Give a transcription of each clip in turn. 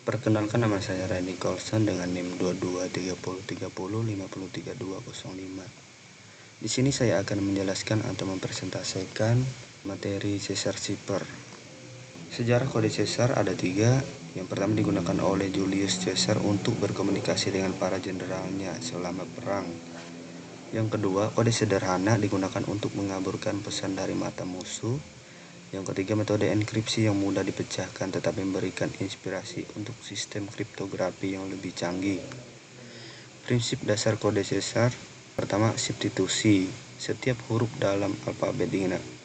Perkenalkan, nama saya Randy Colson dengan NIM 223030503205. Di sini saya akan menjelaskan atau mempresentasikan materi Caesar Zipper. Sejarah kode Caesar ada 3. Yang pertama, digunakan oleh Julius Caesar untuk berkomunikasi dengan para jenderalnya selama perang. Yang kedua, kode sederhana digunakan untuk mengaburkan pesan dari mata musuh. Yang ketiga, metode enkripsi yang mudah dipecahkan tetapi memberikan inspirasi untuk sistem kriptografi yang lebih canggih. Prinsip dasar kode Caesar. Pertama, substitusi. Setiap huruf dalam alfabet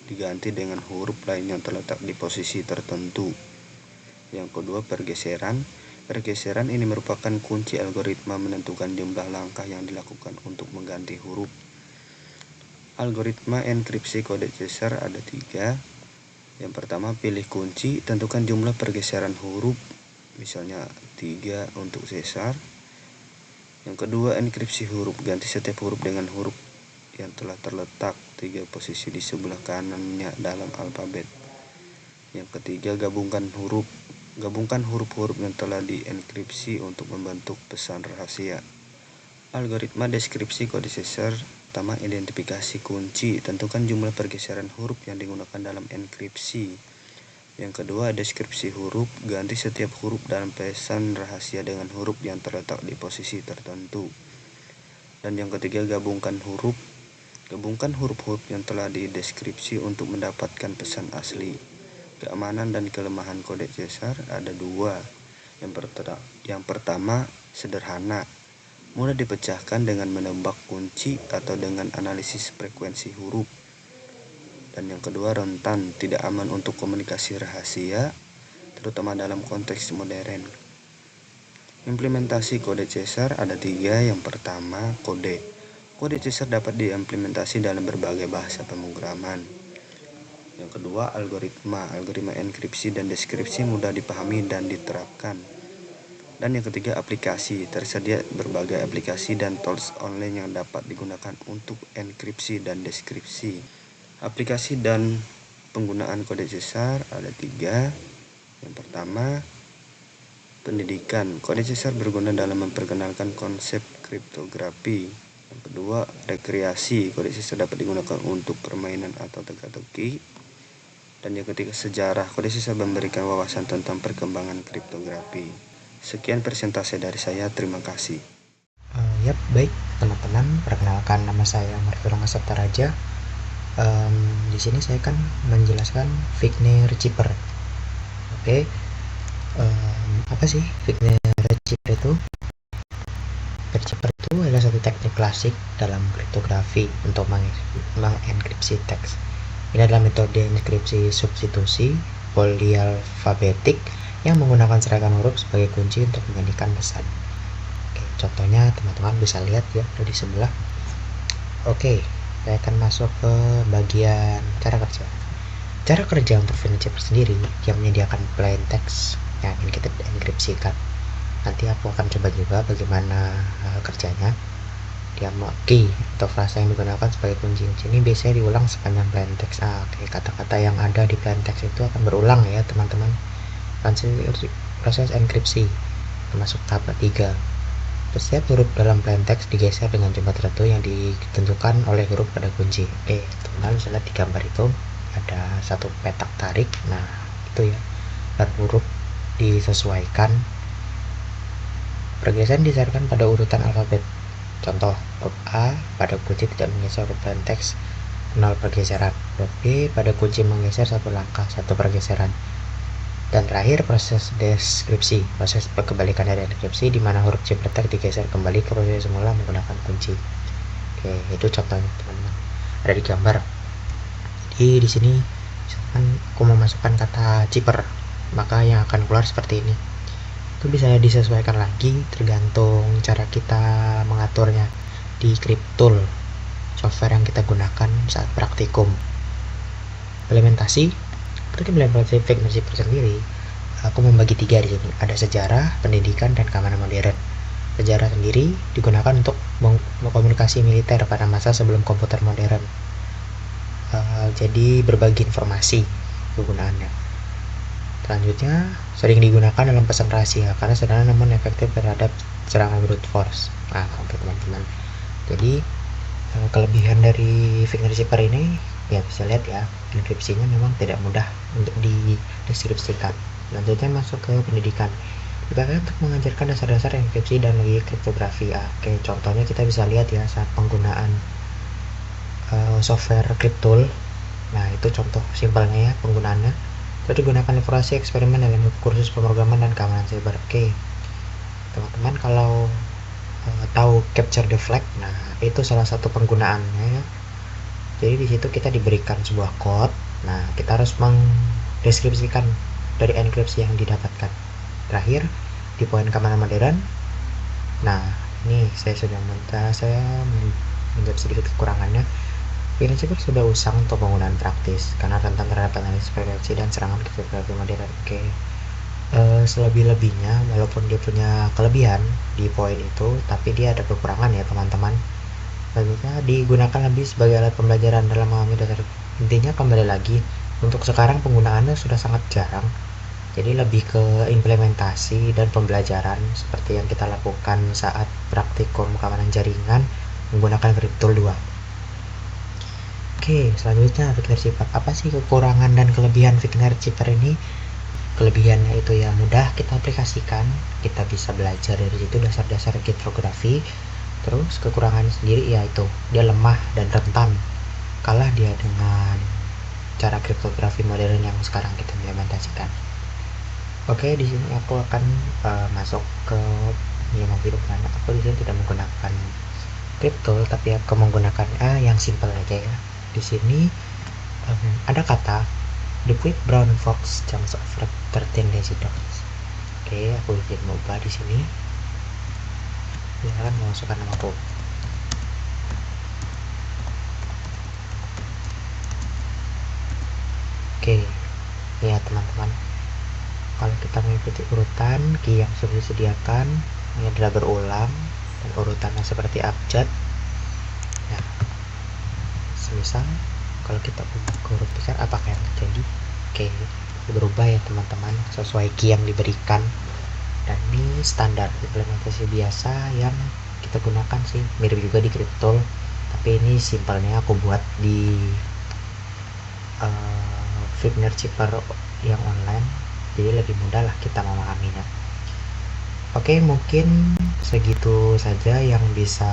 diganti dengan huruf lain yang terletak di posisi tertentu. Yang kedua, pergeseran. Pergeseran ini merupakan kunci algoritma menentukan jumlah langkah yang dilakukan untuk mengganti huruf. Algoritma enkripsi kode Caesar ada 3. Yang pertama, pilih kunci, tentukan jumlah pergeseran huruf, misalnya 3 untuk Caesar. Yang kedua, enkripsi huruf, ganti setiap huruf dengan huruf yang telah terletak 3 posisi di sebelah kanannya dalam alfabet. Yang ketiga, gabungkan huruf-huruf yang telah dienkripsi untuk membentuk pesan rahasia. Algoritma deskripsi kode Caesar. Pertama, identifikasi kunci, tentukan jumlah pergeseran huruf yang digunakan dalam enkripsi. Yang kedua, deskripsi huruf, ganti setiap huruf dalam pesan rahasia dengan huruf yang terletak di posisi tertentu. Dan yang ketiga, gabungkan huruf-huruf yang telah dideskripsi untuk mendapatkan pesan asli. Keamanan dan kelemahan kode Caesar ada 2. Yang pertama, sederhana, mudah dipecahkan dengan menebak kunci atau dengan analisis frekuensi huruf. Dan yang kedua, rentan, tidak aman untuk komunikasi rahasia, terutama dalam konteks modern. Implementasi kode Caesar ada 3. Yang pertama, kode. Kode Caesar dapat diimplementasi dalam berbagai bahasa pemrograman. Yang kedua, algoritma. Algoritma enkripsi dan deskripsi mudah dipahami dan diterapkan. Dan yang ketiga, aplikasi. Tersedia berbagai aplikasi dan tools online yang dapat digunakan untuk enkripsi dan deskripsi. Aplikasi dan penggunaan kode Caesar ada 3. Yang pertama, pendidikan. Kode Caesar berguna dalam memperkenalkan konsep kriptografi. Yang kedua, rekreasi. Kode Caesar dapat digunakan untuk permainan atau teka-teki. Dan yang ketiga, sejarah. Kode Caesar memberikan wawasan tentang perkembangan kriptografi. Sekian presentasi dari saya, terima kasih. Baik teman-teman, perkenalkan, nama saya Marvelonga Saptaraja. Di sini saya akan menjelaskan Wigner Zipper. Apa sih Wigner Zipper itu? Wigner Zipper itu adalah satu teknik klasik dalam kriptografi untuk mengenkripsi teks. Ini adalah metode enkripsi substitusi polyalfabetik yang menggunakan serangkaian huruf sebagai kunci untuk menggantikan pesan. Contohnya teman-teman bisa lihat ya di sebelah. Saya akan masuk ke bagian cara kerja. Cara kerja untuk Wigner Zipper sendiri, yang menyediakan plain text yang ingin kita enkripsikan. Nanti aku akan coba juga bagaimana kerjanya. Dia key atau frasa yang digunakan sebagai kunci ini biasanya diulang sepanjang plain text. Kata-kata yang ada di plain text itu akan berulang ya teman-teman. Proses enkripsi termasuk tahap 3. Setiap huruf dalam plain text digeser dengan jumlah tertentu yang ditentukan oleh huruf pada kunci. Teman-teman bisa lihat di gambar itu ada satu petak tarik. Nah itu ya, dan huruf disesuaikan. Pergeseran disesuaikan pada urutan alfabet. Contoh, huruf A pada kunci tidak menggeser huruf plain text 0 pergeseran. Huruf B pada kunci menggeser 1 langkah 1 pergeseran. Dan terakhir, proses deskripsi, proses kebalikan dari enkripsi, di mana huruf cipletek digeser kembali ke posisi semula menggunakan kunci. Itu contohnya teman-teman. Ada di gambar. Jadi di sini misalkan aku memasukkan kata zipper, maka yang akan keluar seperti ini. Itu bisa disesuaikan lagi tergantung cara kita mengaturnya di Cryptool, software yang kita gunakan saat praktikum. Implementasi Wigner Zipper sendiri, aku membagi 3 di sini. Ada sejarah, pendidikan, dan keamanan modern. Sejarah sendiri digunakan untuk komunikasi militer pada masa sebelum komputer modern. Jadi berbagi informasi kegunaannya. Selanjutnya, sering digunakan dalam pesan rahasia karena sederhana namun efektif terhadap serangan brute force. Nah, oke teman-teman. Jadi, kelebihan dari fingerprint zipper ini ya bisa lihat ya, enkripsinya memang tidak mudah untuk dideskripsikan. Selanjutnya masuk ke pendidikan. Dipakai untuk mengajarkan dasar-dasar enkripsi dan logika kriptografi. Oke, contohnya kita bisa lihat ya saat penggunaan software Cryptool. Nah, itu contoh simpelnya ya penggunaannya. Itu digunakan evaluasi eksperimen dalam kursus pemrograman dan keamanan cyber. Oke, teman-teman kalau tahu capture the flag, nah itu salah satu penggunaannya ya. Jadi di situ kita diberikan sebuah code. Nah, kita harus mendeskripsikan dari enkripsi yang didapatkan. Terakhir, di poin keamanan modern. Nah, ini saya menjawab sedikit kekurangannya. Fingerprint zipper sudah usang untuk penggunaan praktis karena rentan terhadap analisis frekuensi dan serangan kriptografi modern. Oke. Selebih-lebihnya, walaupun dia punya kelebihan di poin itu, tapi dia ada kekurangan ya teman-teman. Selanjutnya digunakan lebih sebagai alat pembelajaran dalam memahami dasar. Intinya kembali lagi, untuk sekarang penggunaannya sudah sangat jarang. Jadi lebih ke implementasi dan pembelajaran seperti yang kita lakukan saat praktikum keamanan jaringan menggunakan Cryptool 2. Oke, selanjutnya fingerprint zipper. Apa sih kekurangan dan kelebihan fingerprint zipper ini? Kelebihannya itu ya mudah kita aplikasikan, kita bisa belajar dari situ dasar-dasar kriptografi. Terus kekurangannya sendiri yaitu dia lemah dan rentan kalah dia dengan cara kriptografi modern yang sekarang kita implementasikan. Oke, di sini aku akan masuk ke minimum kehidupan. Aku di sini tidak menggunakan Cryptool, tapi aku menggunakan yang simple aja ya. Di sini ada kata The Quick Brown Fox jumps over 13 lazy dogs. Oke, aku izin ubah di sini. Silahkan memasukkan namaku. Oke, ya teman-teman. Kalau kita mengikuti urutan key yang sudah disediakan, ini adalah berulang dan urutannya seperti abjad. Nah, semisal kalau kita ubah ke huruf besar, apakah yang terjadi? Oke, berubah ya teman-teman sesuai key yang diberikan. Dan ini standar implementasi biasa yang kita gunakan sih, mirip juga di Cryptool, tapi ini simpelnya aku buat di fingerprint zipper yang online, jadi lebih mudah lah kita memahaminya. Oke, mungkin segitu saja yang bisa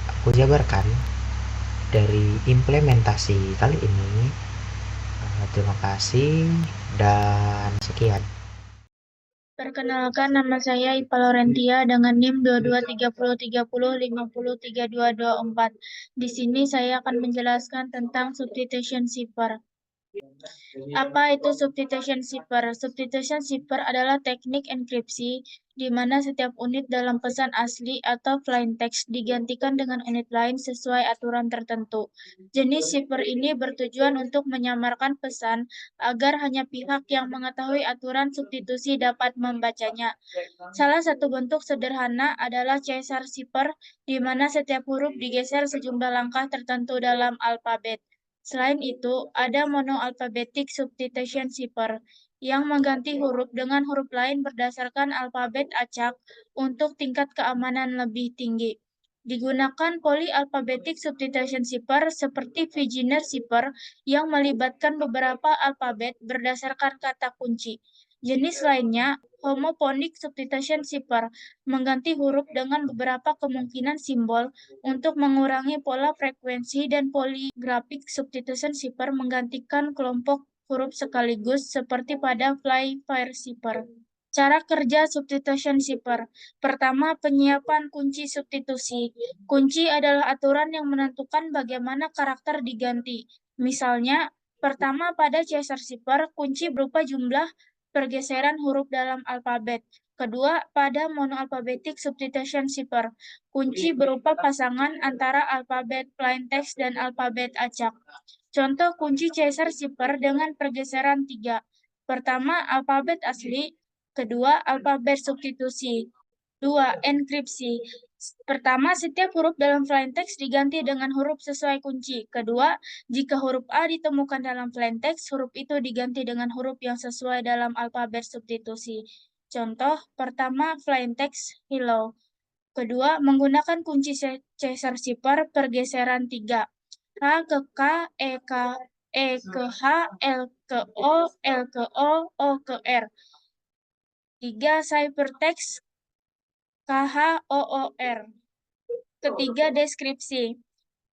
aku jabarkan dari implementasi kali ini. Terima kasih dan sekian. Perkenalkan, nama saya Ipa Laurentia dengan NIM 223030503224. Di sini saya akan menjelaskan tentang substitution zipper. Apa itu substitution zipper? Substitution zipper adalah teknik enkripsi di mana setiap unit dalam pesan asli atau plain text digantikan dengan unit lain sesuai aturan tertentu. Jenis zipper ini bertujuan untuk menyamarkan pesan agar hanya pihak yang mengetahui aturan substitusi dapat membacanya. Salah satu bentuk sederhana adalah Caesar zipper, di mana setiap huruf digeser sejumlah langkah tertentu dalam alfabet. Selain itu, ada monoalphabetic substitution zipper yang mengganti huruf dengan huruf lain berdasarkan alfabet acak untuk tingkat keamanan lebih tinggi. Digunakan polyalphabetic substitution zipper seperti Vigenère zipper yang melibatkan beberapa alfabet berdasarkan kata kunci. Jenis lainnya, homophonic substitution zipper, mengganti huruf dengan beberapa kemungkinan simbol untuk mengurangi pola frekuensi, dan polygraphic substitution zipper menggantikan kelompok huruf sekaligus seperti pada Flyfire zipper. Cara kerja substitution zipper. Pertama, penyiapan kunci substitusi. Kunci adalah aturan yang menentukan bagaimana karakter diganti. Misalnya, pertama pada Caesar zipper, kunci berupa jumlah pergeseran huruf dalam alfabet. Kedua, pada monoalphabetic substitution zipper, kunci berupa pasangan antara alfabet plain text dan alfabet acak. Contoh kunci Caesar zipper dengan pergeseran 3. Pertama, alfabet asli. Kedua, alfabet substitusi. 2. Enkripsi. Pertama, setiap huruf dalam plain text diganti dengan huruf sesuai kunci. Kedua, jika huruf A ditemukan dalam plain text, huruf itu diganti dengan huruf yang sesuai dalam alfabet substitusi. Contoh, pertama, plain text hello. Kedua, menggunakan kunci Caesar-Shipper pergeseran 3. H ke K, E ke H, L ke O, L ke O ke R. 3. Ciphertext KHOOR. Ketiga, deskripsi.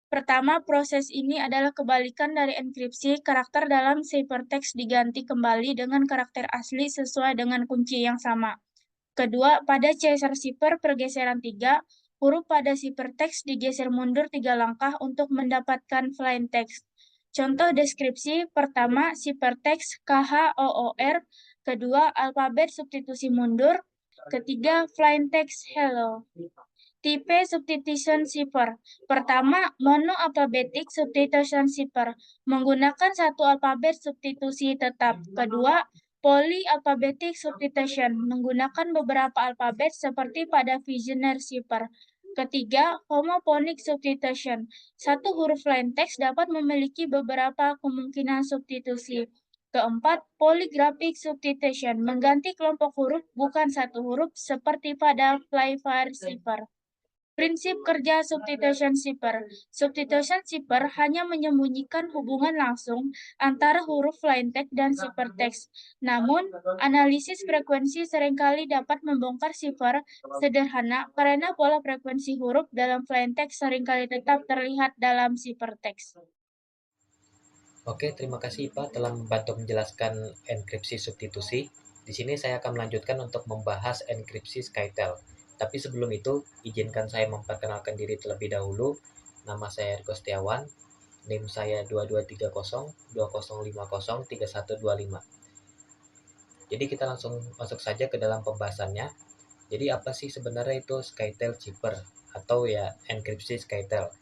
Pertama, proses ini adalah kebalikan dari enkripsi. Karakter dalam ciphertext diganti kembali dengan karakter asli sesuai dengan kunci yang sama. Kedua, pada Caesar-Shipper pergeseran 3, huruf pada ciphertext digeser mundur 3 langkah untuk mendapatkan plain text. Contoh deskripsi, pertama, ciphertext KHOOR, kedua, alfabet substitusi mundur, ketiga, plain text hello. Tipe substitution shipper. Pertama, monoalphabetic substitution shipper, menggunakan satu alfabet substitusi tetap. Kedua, polyalphabetic substitution, menggunakan beberapa alfabet seperti pada visioner shipper. Ketiga, homophonic substitution. Satu huruf plain text dapat memiliki beberapa kemungkinan substitusi. Keempat, polygraphic substitution, mengganti kelompok huruf bukan satu huruf seperti pada Playfair shipper. Prinsip kerja substitution shipper. Substitution shipper hanya menyembunyikan hubungan langsung antara huruf plain text dan ciphertext. Namun, analisis frekuensi seringkali dapat membongkar shipper sederhana karena pola frekuensi huruf dalam plain text seringkali tetap terlihat dalam ciphertext. Oke, terima kasih Pak telah membantu menjelaskan enkripsi substitusi. Di sini saya akan melanjutkan untuk membahas enkripsi SkyTel. Tapi sebelum itu, izinkan saya memperkenalkan diri terlebih dahulu. Nama saya Ergo Setiawan, NIM saya 223020503125. Jadi kita langsung masuk saja ke dalam pembahasannya. Jadi apa sih sebenarnya itu SkyTel Shipper atau ya enkripsi SkyTel?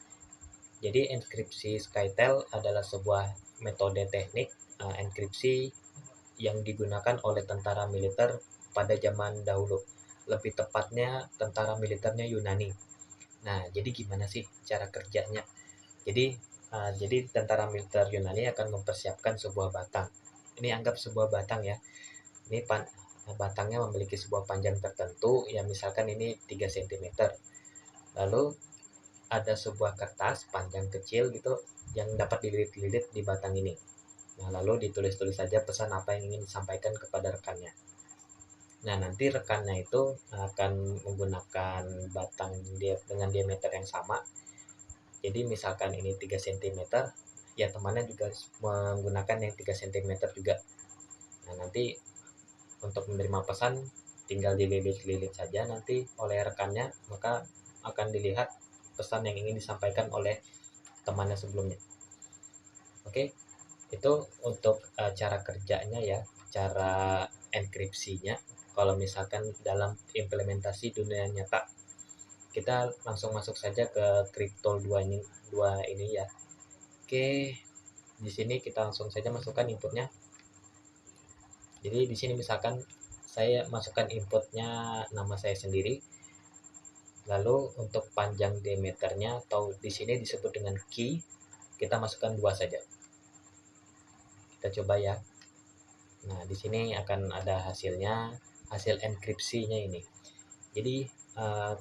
Jadi enkripsi SkyTel adalah sebuah metode teknik enkripsi yang digunakan oleh tentara militer pada zaman dahulu. Lebih tepatnya tentara militernya Yunani. Nah, jadi gimana sih cara kerjanya? Jadi tentara militer Yunani akan mempersiapkan sebuah batang. Ini anggap sebuah batang ya. Ini batangnya memiliki sebuah panjang tertentu, ya misalkan ini 3 cm. Lalu ada sebuah kertas panjang kecil gitu yang dapat dililit-lilit di batang ini. Nah, lalu ditulis-tulis saja pesan apa yang ingin disampaikan kepada rekannya. Nah, nanti rekannya itu akan menggunakan batang dengan diameter yang sama. Jadi misalkan ini 3 cm, ya temannya juga menggunakan yang 3 cm juga. Nah, nanti untuk menerima pesan tinggal dililit-lilit saja nanti oleh rekannya, maka akan dilihat pesan yang ingin disampaikan oleh temannya sebelumnya. Oke, itu untuk cara kerjanya ya, cara enkripsinya. Kalau misalkan dalam implementasi dunia nyata, kita langsung masuk saja ke Cryptol 2 ini ya. Oke, di sini kita langsung saja masukkan inputnya. Jadi di sini misalkan saya masukkan inputnya nama saya sendiri. Lalu untuk panjang diameternya atau di sini disebut dengan key, kita masukkan 2 saja. Kita coba ya. Nah, di sini akan ada hasilnya, hasil enkripsinya ini. Jadi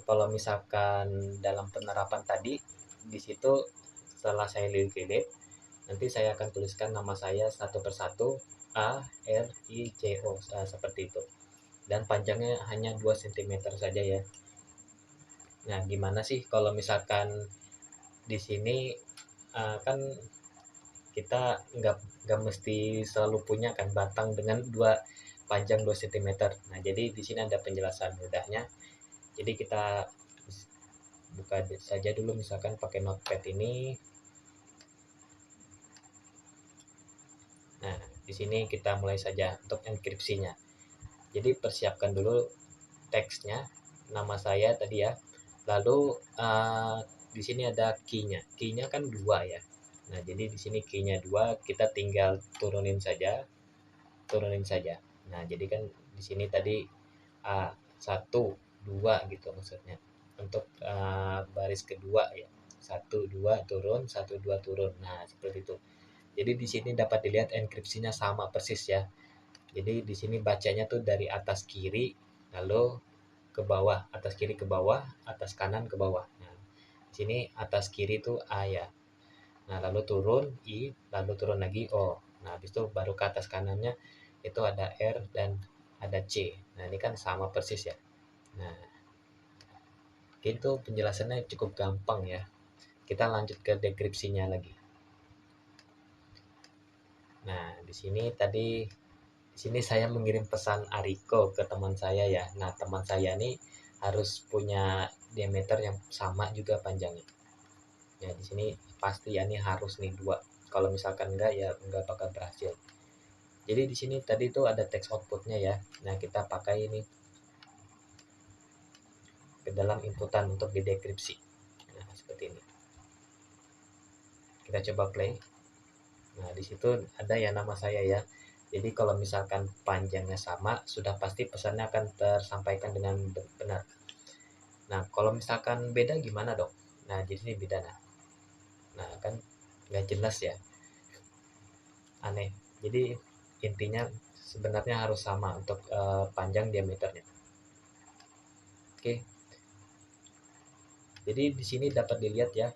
kalau misalkan dalam penerapan tadi, di situ setelah saya lilit-lilit, nanti saya akan tuliskan nama saya satu persatu A, R, I, C, O, seperti itu. Dan panjangnya hanya 2 cm saja ya. Nah, gimana sih kalau misalkan di sini kan kita nggak mesti selalu punya kan batang dengan panjang 2 cm. Nah, jadi di sini ada penjelasan mudahnya. Jadi kita buka saja dulu misalkan pakai notepad ini. Nah, di sini kita mulai saja untuk enkripsinya. Jadi persiapkan dulu teksnya, nama saya tadi ya. Lalu di sini ada key-nya. Key-nya kan 2 ya. Nah, jadi di sini key-nya 2, kita tinggal turunin saja. Nah, jadi kan di sini tadi 1, 2 gitu maksudnya. untuk baris kedua ya. 1 2 turun, 1 2 turun. Nah, seperti itu. Jadi di sini dapat dilihat enkripsinya sama persis ya. Jadi di sini bacanya tuh dari atas kiri lalu ke bawah, atas kiri ke bawah, atas kanan ke bawah. Nah, di sini atas kiri tuh A ya. Nah, lalu turun I, lalu turun lagi O. Nah, habis itu baru ke atas kanannya itu ada R dan ada C. Nah, ini kan sama persis ya. Nah, itu penjelasannya cukup gampang ya. Kita lanjut ke deskripsinya lagi. Nah, di sini saya mengirim pesan Ariko ke teman saya ya. Nah, teman saya ini harus punya diameter yang sama juga panjangnya. Ya, di sini pasti ya ini harus nih dua. Kalau misalkan enggak ya enggak bakal berhasil. Jadi di sini tadi tuh ada text outputnya ya. Nah, kita pakai ini ke dalam inputan untuk didekripsi. Nah, seperti ini. Kita coba play. Nah, di situ ada ya nama saya ya. Jadi kalau misalkan panjangnya sama, sudah pasti pesannya akan tersampaikan dengan benar. Nah, kalau misalkan beda gimana dok? Nah, jadi ini beda nah kan nggak jelas ya, aneh. Jadi intinya sebenarnya harus sama untuk panjang diameternya. Oke. Jadi di sini dapat dilihat ya,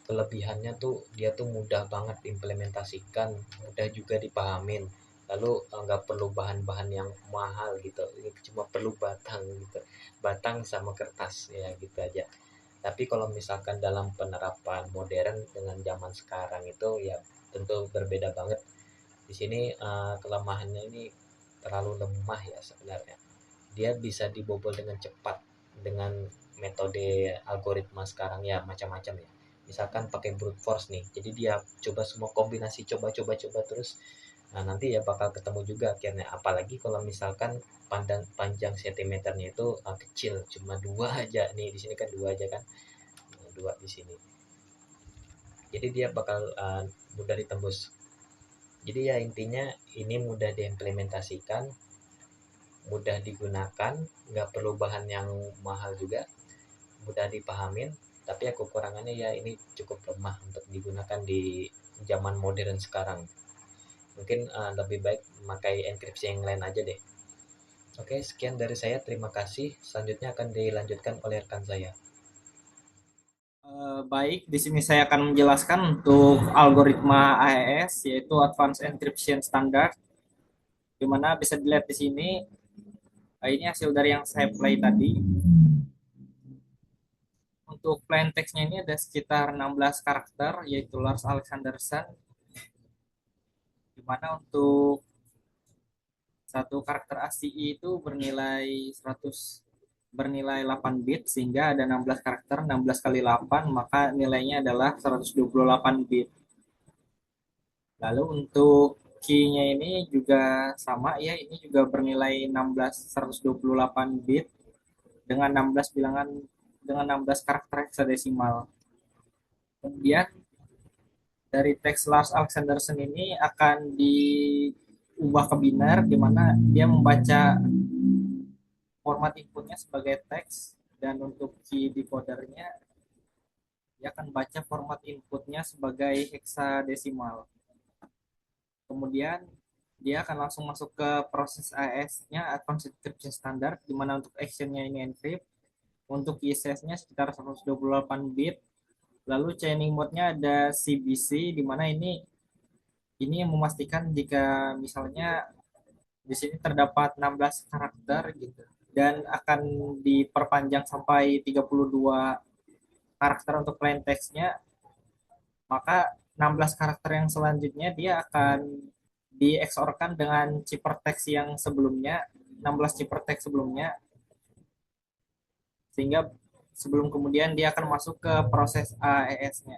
kelebihannya tuh dia tuh mudah banget implementasikan, mudah juga dipahamin. Lalu nggak perlu bahan-bahan yang mahal gitu, ini cuma perlu batang gitu, batang sama kertas ya gitu aja. Tapi kalau misalkan dalam penerapan modern dengan zaman sekarang itu ya tentu berbeda banget. Di sini kelemahannya ini terlalu lemah ya sebenarnya. Dia bisa dibobol dengan cepat dengan metode algoritma sekarang ya macam-macam ya. Misalkan pakai brute force nih. Jadi dia coba semua kombinasi, coba terus. Nah, nanti ya bakal ketemu juga akhirnya. Apalagi kalau misalkan panjang sentimeternya itu kecil, cuma dua aja nih. Di sini kan dua aja kan. Nah, dua di sini. Jadi dia bakal mudah ditembus. Jadi ya intinya ini mudah diimplementasikan, mudah digunakan, nggak perlu bahan yang mahal juga, mudah dipahamin, tapi ya kekurangannya ya ini cukup lemah untuk digunakan di zaman modern sekarang. Mungkin lebih baik memakai enkripsi yang lain aja deh. Oke, sekian dari saya, terima kasih. Selanjutnya akan dilanjutkan oleh rekan saya. Baik, di sini saya akan menjelaskan untuk algoritma AES yaitu Advanced Encryption Standard, di mana bisa dilihat di sini. Ini hasil dari yang saya play tadi. Untuk plain text-nya ini ada sekitar 16 karakter, yaitu Lars Alexanderson, di mana untuk satu karakter ASCII itu bernilai 8 bit, sehingga ada 16 karakter, 16 kali 8, maka nilainya adalah 128 bit. Lalu untuk key-nya ini juga sama ya, ini juga bernilai 128 bit dengan 16 bilangan dengan 16 karakter hexadesimal. Kemudian dari teks Lars Alexanderson ini akan diubah ke biner, di mana dia membaca format inputnya sebagai teks, dan untuk key decodernya dia akan baca format inputnya sebagai hexadesimal. Kemudian dia akan langsung masuk ke proses AES-nya, Advanced Encryption Standard, di mana untuk action-nya ini encrypt. Untuk ISS-nya sekitar 128 bit. Lalu chaining mode-nya ada CBC, di mana ini yang memastikan jika misalnya di sini terdapat 16 karakter gitu, dan akan diperpanjang sampai 32 karakter untuk plain text-nya, maka 16 karakter yang selanjutnya dia akan di XOR-kan dengan ciphertext yang sebelumnya, 16 ciphertext sebelumnya, sehingga sebelum kemudian dia akan masuk ke proses AES-nya.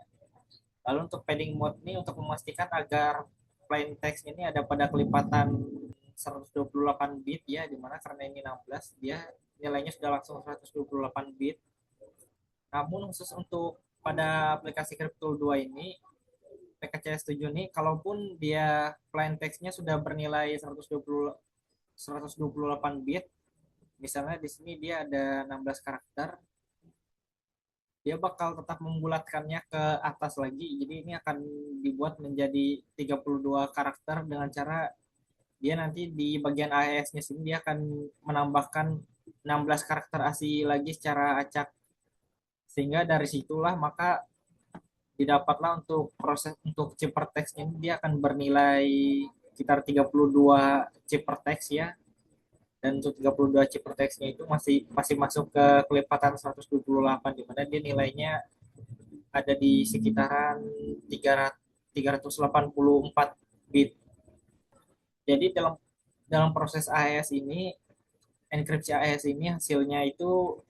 Lalu untuk padding mode ini untuk memastikan agar plain text ini ada pada kelipatan 128 bit ya, dimana karena ini 16 dia nilainya sudah langsung 128 bit. Namun khusus untuk pada aplikasi Cryptool 2 ini, PKCS7 ini, kalaupun dia plain text-nya sudah bernilai 128 bit, misalnya di sini dia ada 16 karakter, dia bakal tetap membulatkannya ke atas lagi. Jadi ini akan dibuat menjadi 32 karakter dengan cara dia nanti di bagian AES-nya sini dia akan menambahkan 16 karakter ASCII lagi secara acak. Sehingga dari situlah maka didapatlah untuk proses untuk chip per text ini dia akan bernilai sekitar 32 chip per text ya. Dan untuk 32 chip per text-nya itu masih masih masuk ke kelipatan 128 di mana dia nilainya ada di sekitaran 384 bit. Jadi dalam dalam proses AES ini, enkripsi AES ini hasilnya itu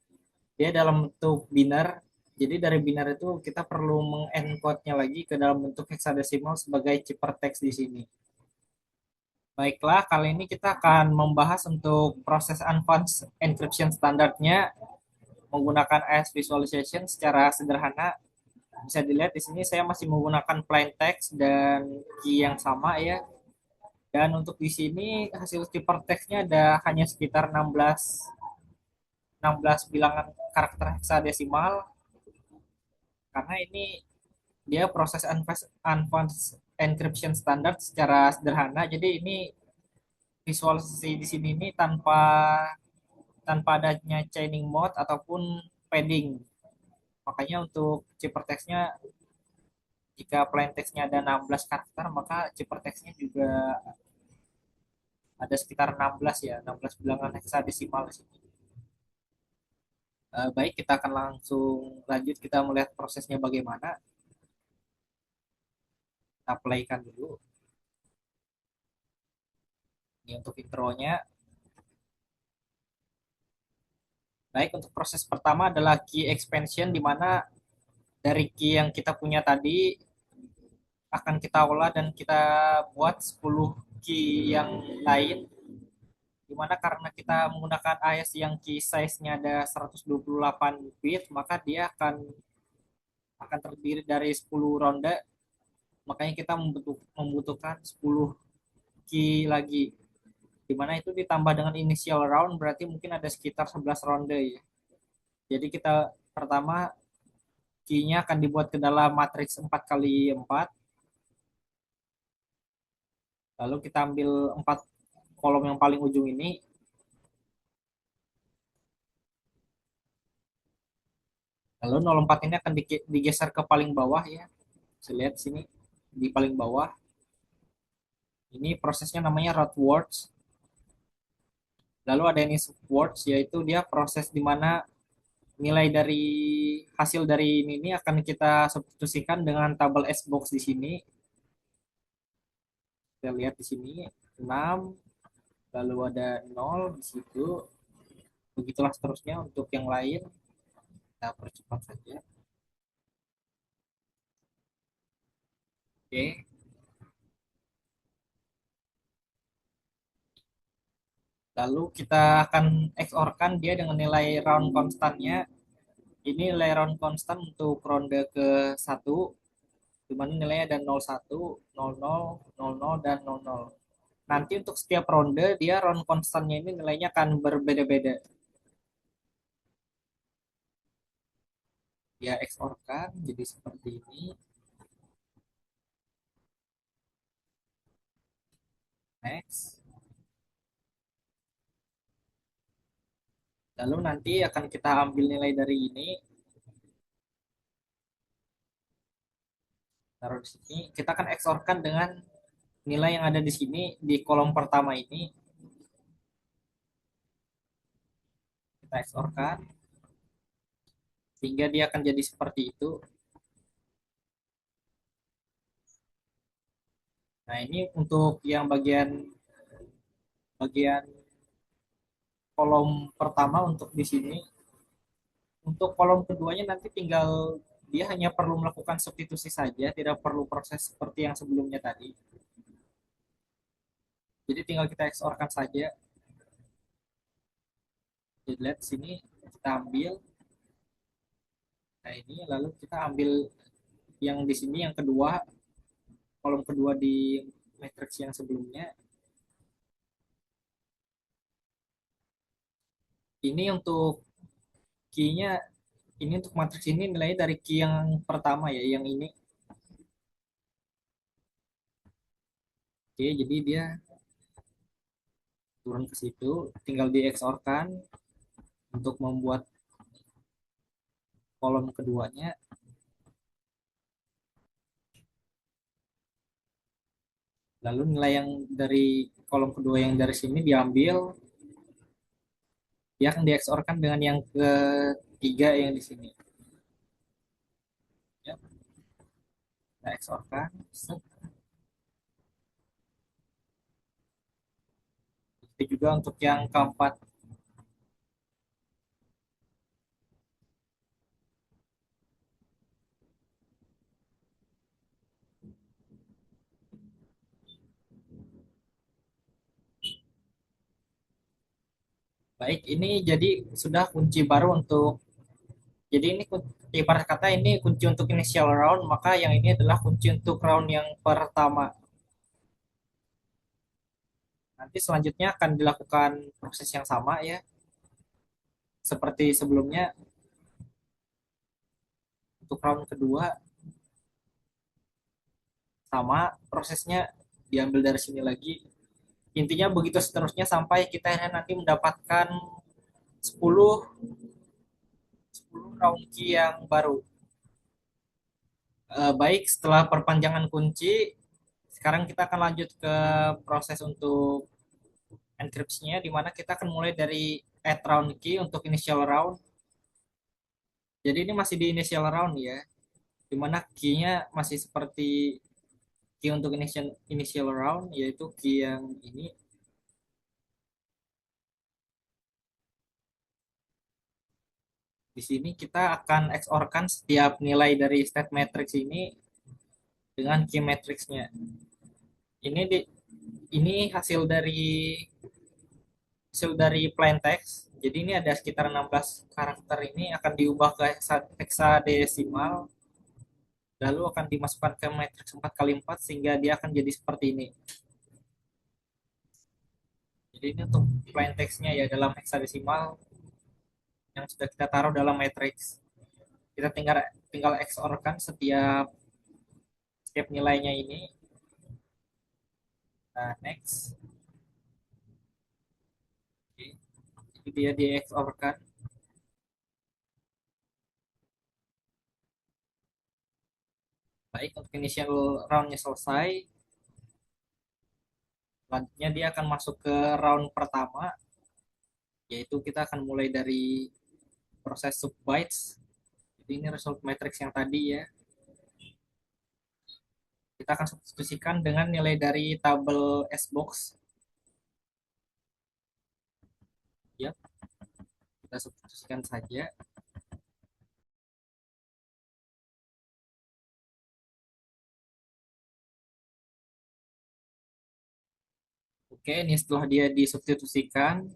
dia dalam bentuk biner. Jadi dari biner itu kita perlu mengencode-nya lagi ke dalam bentuk hexadesimal sebagai ciphertext di sini. Baiklah, kali ini kita akan membahas untuk proses advanced encryption standarnya menggunakan AES visualization secara sederhana. Bisa dilihat di sini saya masih menggunakan plain text dan key yang sama ya. Dan untuk di sini hasil ciphertextnya ada hanya sekitar 16 bilangan karakter hexadesimal karena ini dia proses advanced encryption standard secara sederhana. Jadi ini visualisasi di sini ini tanpa tanpa adanya chaining mode ataupun padding. Makanya untuk ciphertextnya jika plain textnya ada 16 karakter maka ciphertextnya juga ada sekitar 16 ya, 16 bilangan hexadesimal di sini. Baik, kita akan langsung lanjut kita melihat prosesnya bagaimana. Kita playkan dulu. Ini untuk intronya. Baik, untuk proses pertama adalah key expansion di mana dari key yang kita punya tadi akan kita olah dan kita buat 10 key yang lain dimana karena kita menggunakan AES yang key size-nya ada 128 bit maka dia akan terdiri dari 10 ronde, makanya kita membutuhkan 10 key lagi dimana itu ditambah dengan initial round berarti mungkin ada sekitar 11 ronde ya. Jadi kita pertama key-nya akan dibuat ke dalam matriks 4x4. Lalu kita ambil 4 kolom yang paling ujung ini. Lalu 04 ini akan digeser ke paling bawah ya. Bisa lihat sini di paling bawah. Ini prosesnya namanya route words. Lalu ada ini subwords yaitu dia proses di mana nilai dari hasil dari ini akan kita substitusikan dengan tabel S box di sini. Kita lihat di sini 6, lalu ada 0 di situ. Begitulah seterusnya untuk yang lain. Kita percepat saja. Oke. Lalu kita akan XOR-kan dia dengan nilai round konstannya. Ini nilai round konstan untuk ronde ke 1, di mana nilainya ada 01, 00, 00, dan 00. Nanti untuk setiap ronde, dia round konstannya ini nilainya akan berbeda-beda. Dia XOR-kan, jadi seperti ini. Next. Lalu nanti akan kita ambil nilai dari ini. Taruh di sini. Kita akan XOR-kan dengan nilai yang ada di sini di kolom pertama ini. Kita XOR-kan. Sehingga dia akan jadi seperti itu. Nah, ini untuk yang bagian bagian kolom pertama untuk di sini. Untuk kolom keduanya nanti tinggal dia hanya perlu melakukan substitusi saja, tidak perlu proses seperti yang sebelumnya tadi. Jadi tinggal kita XOR-kan saja. Jadi lihat sini kita ambil. Nah, ini lalu kita ambil yang di sini yang kedua, kolom kedua di matriks yang sebelumnya. Ini untuk key-nya ini untuk matriks ini nilainya dari key yang pertama ya, yang ini. Oke, jadi dia turun ke situ, tinggal di XOR kan untuk membuat kolom keduanya. Lalu nilai yang dari kolom kedua yang dari sini diambil, dia akan di XOR kan dengan yang ketiga yang di sini. Ya, kita XOR kan. Itu juga untuk yang keempat. Baik, ini jadi sudah kunci baru untuk, jadi ini ibarat kata ini kunci untuk initial round, maka yang ini adalah kunci untuk round yang pertama. Nanti selanjutnya akan dilakukan proses yang sama ya, seperti sebelumnya. Untuk round kedua sama prosesnya, diambil dari sini lagi. Intinya begitu seterusnya sampai kita nanti mendapatkan 10 10 round key yang baru. Baik, setelah perpanjangan kunci, sekarang kita akan lanjut ke proses untuk enkripsinya, di mana kita akan mulai dari add round key untuk initial round. Jadi ini masih di initial round ya, di mana key-nya masih seperti key untuk initial round, yaitu key yang ini. Di sini kita akan XOR-kan setiap nilai dari state matrix ini dengan key matrixnya. Ini hasil dari plain text. Jadi ini ada sekitar 16 karakter, ini akan diubah ke hexadesimal, lalu akan dimasukkan ke matriks 4x4 sehingga dia akan jadi seperti ini. Jadi ini untuk plain textnya ya, dalam hexadesimal yang sudah kita taruh dalam matriks. Kita tinggal XOR-kan setiap nilainya ini. Nah, next. Oke. Jadi dia di XOR-kan. Baik, untuk initial round-nya selesai. Selanjutnya dia akan masuk ke round pertama, yaitu kita akan mulai dari proses subbytes. Jadi ini result matrix yang tadi ya. Kita akan substitusikan dengan nilai dari tabel SBox. Ya, kita substitusikan saja. Oke, ini setelah dia disubstitusikan,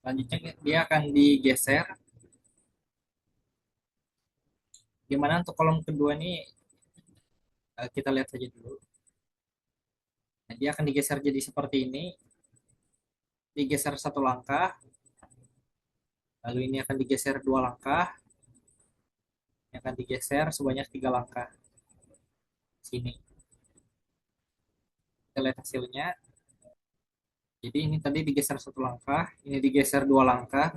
selanjutnya dia akan digeser. Gimana untuk kolom kedua ini, kita lihat saja dulu. Nah, dia akan digeser jadi seperti ini, digeser satu langkah, lalu ini akan digeser 2 langkah, ini akan digeser sebanyak 3 langkah. Sini. Kita lihat hasilnya. Jadi ini tadi digeser 1 langkah, ini digeser 2 langkah,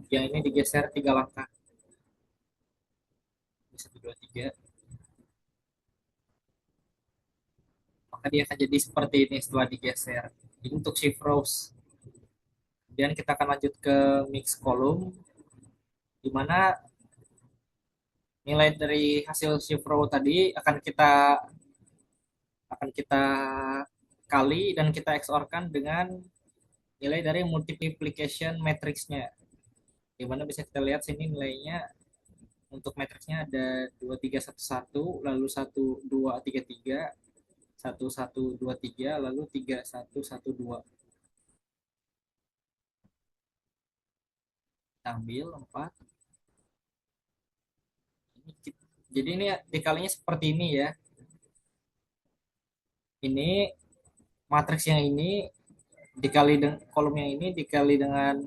yang ini digeser 3 langkah. 1, 2, 3. Maka dia akan jadi seperti ini setelah digeser. Ini untuk shift rows. Kemudian kita akan lanjut ke mix column, di mana nilai dari hasil shift row tadi akan kita kali dan kita XOR-kan dengan nilai dari multiplication matrixnya. Di mana bisa kita lihat sini nilainya untuk matriksnya ada 2 3 1 1, lalu 1 2 3 3, 1 1 2 3, lalu 3 1 1 2. Kita ambil 4. Jadi ini dikalinya seperti ini ya. Ini matriks yang ini dikali dengan kolom yang ini dikali dengan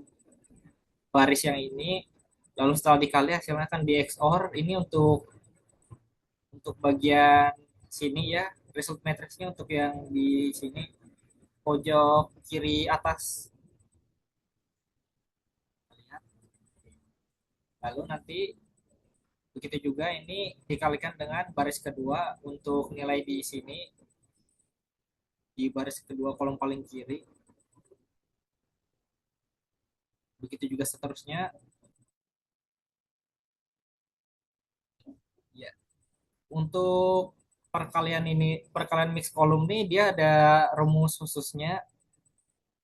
baris yang ini, lalu setelah dikali hasilnya akan di XOR. Ini untuk bagian sini ya, result matrixnya untuk yang di sini pojok kiri atas. Lihat. Lalu nanti begitu juga ini dikalikan dengan baris kedua untuk nilai di sini di baris kedua kolom paling kiri. Begitu juga seterusnya. Ya. Untuk perkalian mix kolom nih dia ada rumus khususnya.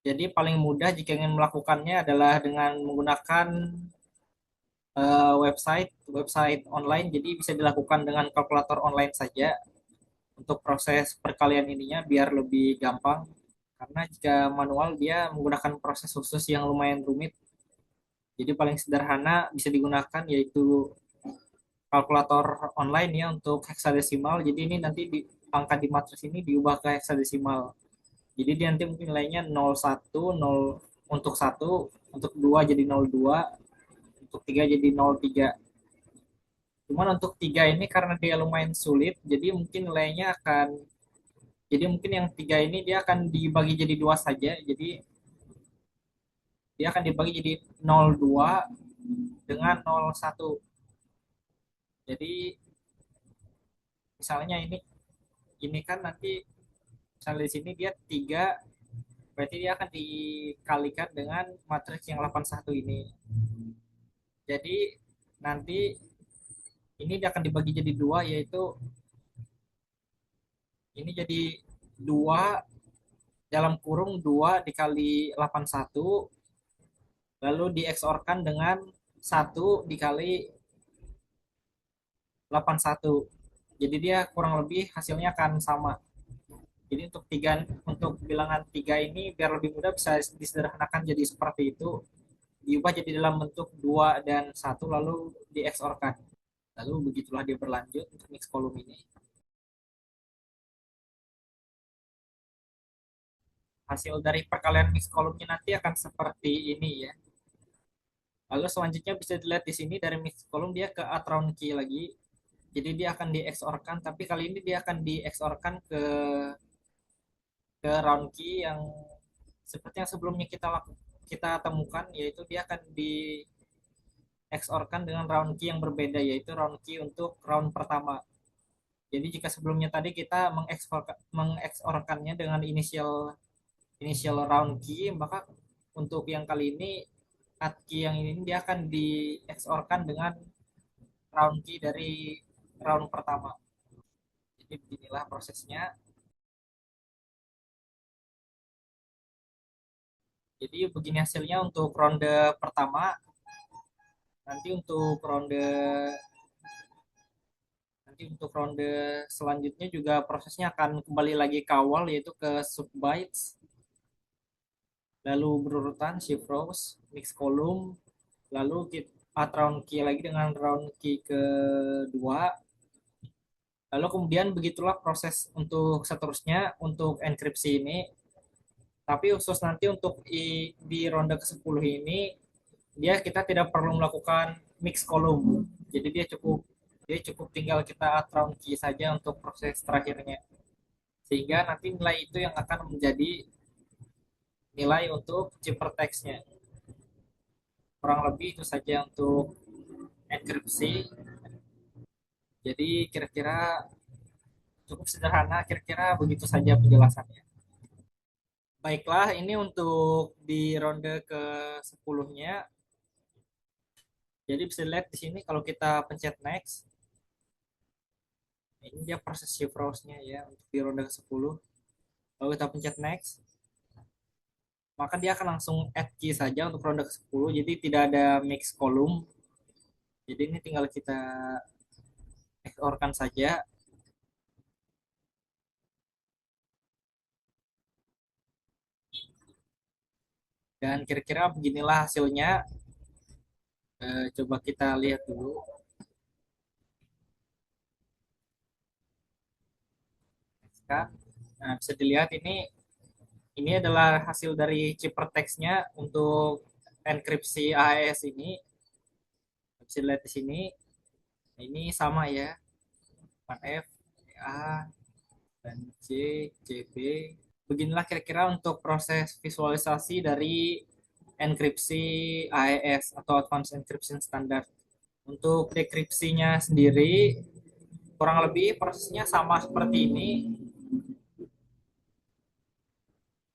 Jadi paling mudah jika ingin melakukannya adalah dengan menggunakan website online. Jadi bisa dilakukan dengan kalkulator online saja untuk proses perkalian ininya biar lebih gampang. Karena jika manual dia menggunakan proses khusus yang lumayan rumit. Jadi paling sederhana bisa digunakan yaitu kalkulator online ya untuk heksadesimal. Jadi ini nanti angka di matriks ini diubah ke heksadesimal. Jadi dia nanti mungkin nilainya 01, 0 untuk 1, untuk 2 jadi 02, untuk 3 jadi 03. Cuman untuk 3 ini karena dia lumayan sulit, jadi mungkin nilainya akan jadi mungkin yang 3 ini dia akan dibagi jadi 2 saja. Jadi dia akan dibagi jadi 02 dengan 01. Jadi misalnya ini kan nanti misalnya di sini dia 3, berarti dia akan dikalikan dengan matriks yang 81 ini. Jadi nanti ini dia akan dibagi jadi 2, yaitu ini jadi 2 dalam kurung 2 dikali 81, lalu dieksorkan dengan 1 dikali 81. Jadi dia kurang lebih hasilnya akan sama. Jadi untuk bilangan 3 ini biar lebih mudah bisa disederhanakan jadi seperti itu. Diubah jadi dalam bentuk 2 dan 1 lalu dieksorkan. Lalu begitulah dia berlanjut untuk mix kolom ini. Hasil dari perkalian mix kolomnya nanti akan seperti ini ya. Lalu selanjutnya bisa dilihat di sini dari mix kolom dia ke add round key lagi. Jadi dia akan dieksorkan, tapi kali ini dia akan dieksorkan ke round key yang seperti yang sebelumnya kita temukan, yaitu dia akan dieksorkan dengan round key yang berbeda, yaitu round key untuk round pertama. Jadi jika sebelumnya tadi kita mengeksorkannya dengan initial round key, maka untuk yang kali ini add key yang ini dia akan dieksorkan dengan round key dari round pertama. Jadi beginilah prosesnya. Jadi begini hasilnya untuk ronde pertama. Nanti untuk ronde selanjutnya juga prosesnya akan kembali lagi ke awal, yaitu ke subbytes, lalu berurutan shift rows, mix column, lalu kita add round key lagi dengan round key kedua. Lalu kemudian begitulah proses untuk seterusnya untuk enkripsi ini. Tapi khusus nanti untuk di ronde ke-10 ini kita tidak perlu melakukan mix column. Jadi dia cukup tinggal kita add round key saja untuk proses terakhirnya. Sehingga nanti nilai itu yang akan menjadi nilai untuk ciphertextnya. Kurang lebih itu saja untuk enkripsi. Jadi kira-kira cukup sederhana, kira-kira begitu saja penjelasannya. Baiklah, ini untuk di ronde ke-10-nya. Jadi bisa lihat di sini kalau kita pencet next, ini dia proses shift rows-nya ya untuk di ronde ke-10. Kalau kita pencet next, maka dia akan langsung add key saja untuk ronde ke-10. Jadi tidak ada mix column. Jadi ini tinggal kita eksorkan saja. Dan kira-kira beginilah hasilnya. Coba kita lihat dulu. Nah, bisa dilihat ini adalah hasil dari ciphertextnya untuk enkripsi AES ini bisa dilihat di sini. Ini sama ya, 4F, A, dan C, CB. Beginilah kira-kira untuk proses visualisasi dari enkripsi AES atau Advanced Encryption Standard. Untuk dekripsinya sendiri, kurang lebih prosesnya sama seperti ini.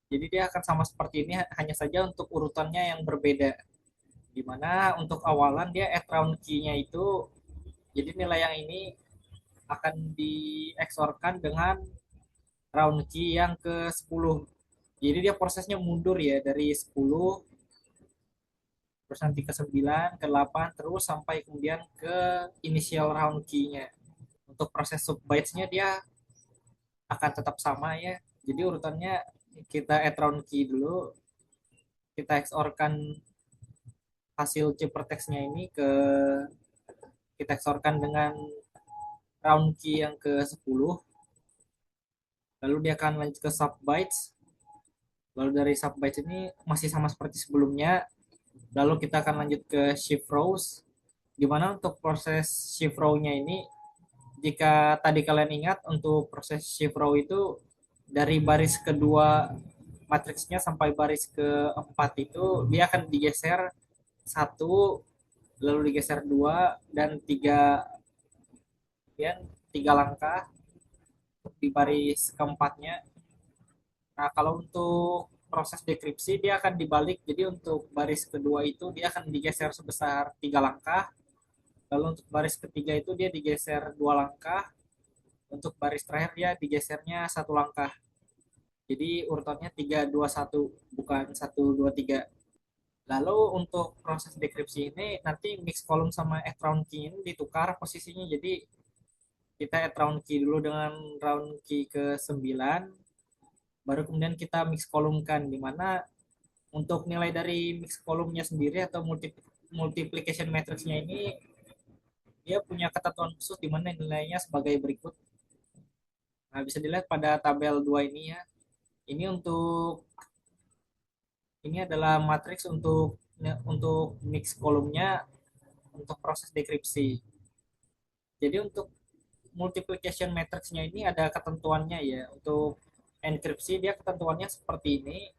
Jadi dia akan sama seperti ini, hanya saja untuk urutannya yang berbeda. Dimana untuk awalan dia add round key-nya itu, jadi nilai yang ini akan dieksorkan dengan round key yang ke-10. Jadi dia prosesnya mundur ya, dari 10, terus nanti ke 9, ke 8, terus sampai kemudian ke initial round key-nya. Untuk proses sub bytes-nya dia akan tetap sama ya. Jadi urutannya kita add round key dulu, kita XOR-kan hasil ciphertext-nya ini kita XOR-kan dengan round key yang ke-10. Lalu dia akan lanjut ke sub bytes. Lalu dari sub bytes ini masih sama seperti sebelumnya. Lalu kita akan lanjut ke shift rows. Di mana untuk proses shift row-nya ini, jika tadi kalian ingat untuk proses shift row itu dari baris kedua matriksnya sampai baris keempat itu dia akan digeser satu, lalu digeser dua dan tiga, kemudian tiga langkah di baris keempatnya. Nah, kalau untuk proses dekripsi dia akan dibalik, jadi untuk baris kedua itu dia akan digeser sebesar tiga langkah, lalu untuk baris ketiga itu dia digeser dua langkah, untuk baris terakhir dia digesernya satu langkah. Jadi urutannya 3, 2, 1, bukan 1, 2, 3. Lalu untuk proses dekripsi ini nanti mix column sama add round key ini ditukar posisinya. Jadi kita add round key dulu dengan round key ke-9, baru kemudian kita mix column-kan, di mana untuk nilai dari mix column-nya sendiri atau multiplication matrix-nya ini dia punya ketentuan khusus di mana nilainya sebagai berikut. Nah, bisa dilihat pada tabel 2 ini ya. Ini untuk ini adalah matriks untuk mix kolomnya untuk proses dekripsi. Jadi untuk multiplication matrixnya ini ada ketentuannya ya. Untuk enkripsi dia ketentuannya seperti ini,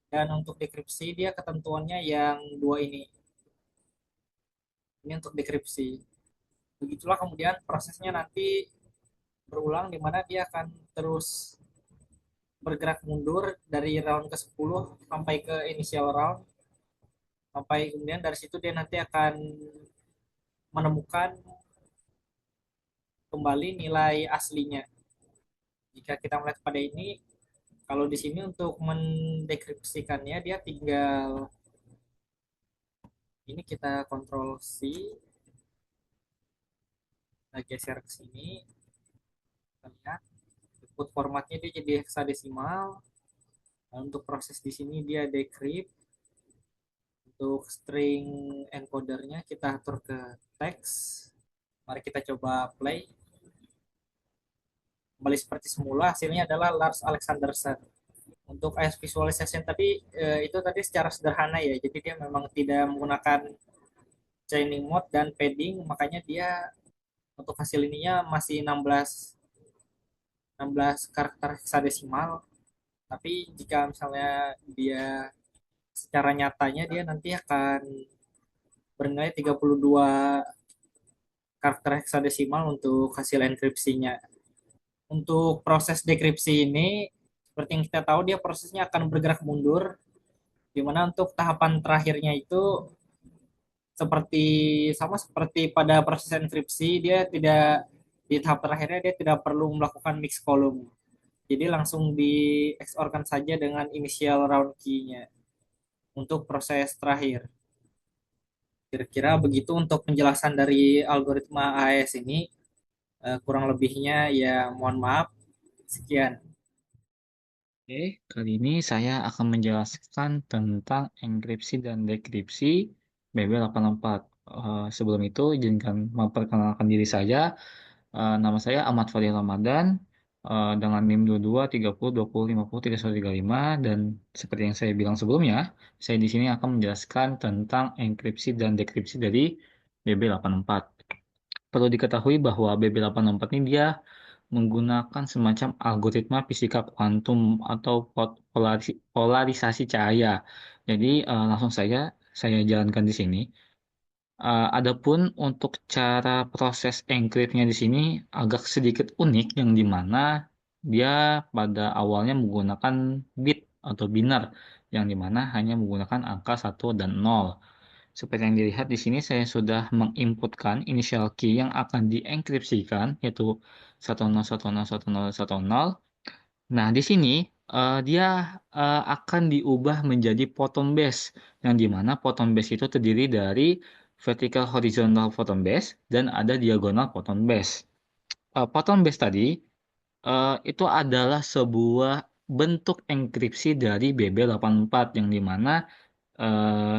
dan untuk dekripsi dia ketentuannya yang dua ini. Ini untuk dekripsi. Begitulah kemudian prosesnya nanti berulang di mana dia akan terus bergerak mundur dari round ke-10 sampai ke initial round, sampai kemudian dari situ dia nanti akan menemukan kembali nilai aslinya. Jika kita melihat pada ini, kalau di sini untuk mendekripsikannya dia tinggal ini, kita kontrol C, kita geser ke sini, kita lihat input formatnya dia jadi hexadesimal. Nah, untuk proses di sini dia decrypt. Untuk string encodernya kita atur ke teks. Mari kita coba play. Kembali seperti semula, hasilnya adalah Lars Alexanderson. Untuk AS visualization tadi itu tadi secara sederhana ya, jadi dia memang tidak menggunakan chaining mode dan padding, makanya dia untuk hasil ininya masih 16 karakter hexadesimal. Tapi jika misalnya dia secara nyatanya dia nanti akan bernilai 32 karakter hexadesimal untuk hasil enkripsinya. Untuk proses dekripsi ini, seperti yang kita tahu dia prosesnya akan bergerak mundur, di mana untuk tahapan terakhirnya itu seperti sama seperti pada proses enkripsi, dia tidak di tahap terakhirnya dia tidak perlu melakukan mix column. Jadi langsung di XOR-kan saja dengan initial round key-nya untuk proses terakhir. Kira-kira begitu untuk penjelasan dari algoritma AES ini. Kurang lebihnya ya mohon maaf. Sekian. Oke, kali ini saya akan menjelaskan tentang enkripsi dan dekripsi BB84. Sebelum itu, izinkan memperkenalkan diri saya. Nama saya Ahmad Fadil Ramadan. dengan NIM 22, 30, 20, 50, 31, 35, dan seperti yang saya bilang sebelumnya, saya di sini akan menjelaskan tentang enkripsi dan dekripsi dari BB84. Perlu diketahui bahwa BB84 ini dia menggunakan semacam algoritma fisika kuantum atau polarisasi cahaya. Jadi langsung saja saya jalankan di sini. Adapun untuk cara proses enkripsinya di sini agak sedikit unik, yang dimana dia pada awalnya menggunakan bit atau binar, yang dimana hanya menggunakan angka 1 dan 0. Seperti yang dilihat di sini, saya sudah menginputkan initial key yang akan dienkripsikan, yaitu 10101010. Nah, di sini dia akan diubah menjadi photon base, yang dimana photon base itu terdiri dari vertical horizontal photon base dan ada diagonal photon base. Photon base tadi itu adalah sebuah bentuk enkripsi dari BB84, yang dimana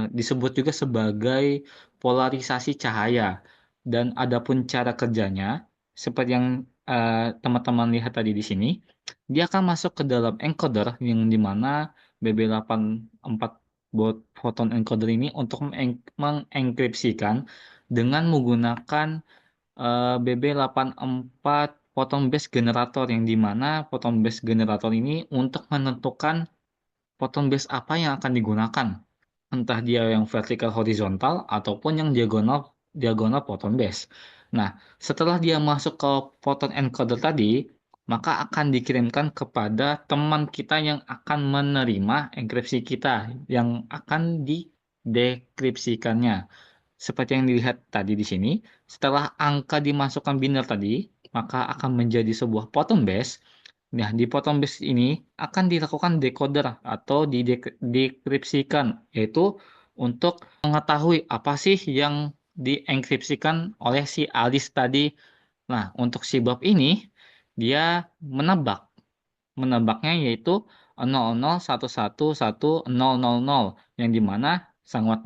disebut juga sebagai polarisasi cahaya. Dan adapun cara kerjanya, seperti yang teman-teman lihat tadi di sini, dia akan masuk ke dalam encoder, yang dimana BB84 bot photon encoder ini untuk mengenkripsikan dengan menggunakan BB84 photon base generator, yang dimana photon base generator ini untuk menentukan photon base apa yang akan digunakan, entah dia yang vertikal horizontal ataupun yang diagonal photon base. Nah, setelah dia masuk ke photon encoder tadi, maka akan dikirimkan kepada teman kita yang akan menerima enkripsi kita, yang akan didekripsikannya. Seperti yang dilihat tadi di sini, setelah angka dimasukkan binar tadi, maka akan menjadi sebuah photon base. Nah, di photon base ini akan dilakukan decoder atau didekripsikan, yaitu untuk mengetahui apa sih yang dienkripsikan oleh si Alice tadi. Nah, untuk si Bob ini, dia menebaknya yaitu 00111000, yang dimana sangat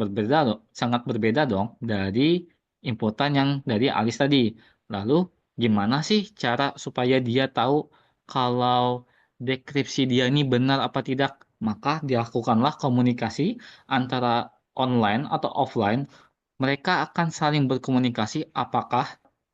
berbeda dong dari inputan yang dari Alice tadi. Lalu gimana sih cara supaya dia tahu kalau dekripsi dia ini benar apa tidak? Maka dilakukanlah komunikasi antara online atau offline. Mereka akan saling berkomunikasi apakah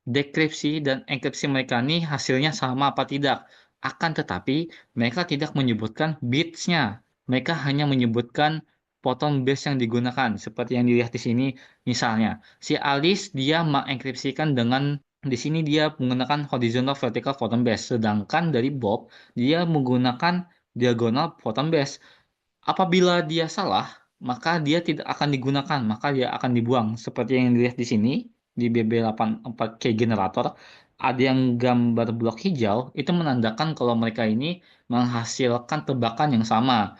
dekripsi dan enkripsi mereka ini hasilnya sama apa tidak. Akan tetapi mereka tidak menyebutkan bits-nya. Mereka hanya menyebutkan photon base yang digunakan. Seperti yang dilihat di sini, misalnya si Alice dia mengenkripsikan dengan, di sini dia menggunakan horizontal vertical photon base, sedangkan dari Bob dia menggunakan diagonal photon base. Apabila dia salah, maka dia tidak akan digunakan, maka dia akan dibuang. Seperti yang dilihat di sini, di BB84K generator, ada yang gambar blok hijau, itu menandakan kalau mereka ini menghasilkan tebakan yang sama.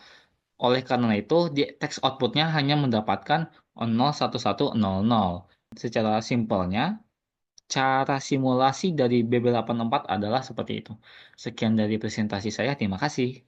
Oleh karena itu, di text outputnya hanya mendapatkan 01100. Secara simpelnya, cara simulasi dari BB84 adalah seperti itu. Sekian dari presentasi saya, terima kasih.